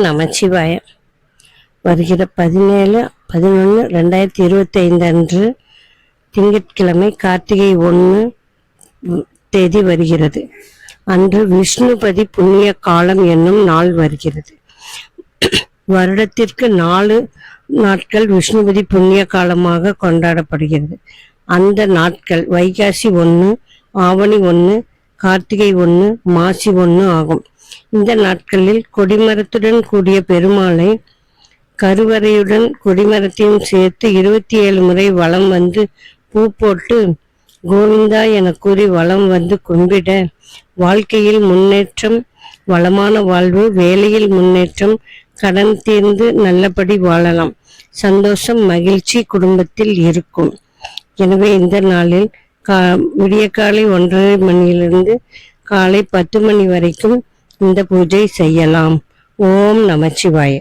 நமச்சிவாய. வருகிற 17/11/2025 அன்று திங்கட்கிழமை கார்த்திகை 1 தேதி வருகிறது. அன்று விஷ்ணுபதி புண்ணிய காலம் என்னும் நாள் வருகிறது. வருடத்திற்கு 4 நாட்கள் விஷ்ணுபதி புண்ணிய காலமாக கொண்டாடப்படுகிறது. அந்த நாட்கள் வைகாசி 1, ஆவணி 1, கார்த்திகை 1, மாசி 1 ஆகும். இந்த நாட்களில் கொடிமரத்துடன் கூடிய பெருமாளை கருவறையுடன் கொடிமரத்தையும் சேர்த்து 27 முறை வலம் வந்து பூ போட்டு கோவிந்தா என கூறி வலம் வந்து கும்பிட வாழ்க்கையில் முன்னேற்றம், வளமான வாழ்வு, வேலையில் முன்னேற்றம், கடன் தீர்ந்து நல்லபடி வாழலாம், சந்தோஷம், மகிழ்ச்சி குடும்பத்தில் இருக்கும். எனவே இந்த நாளில் விடிய காலை 1:30 மணியிலிருந்து காலை 10 மணி வரைக்கும் இந்த பூஜை செய்யலாம். ஓம் நமச்சிவாய.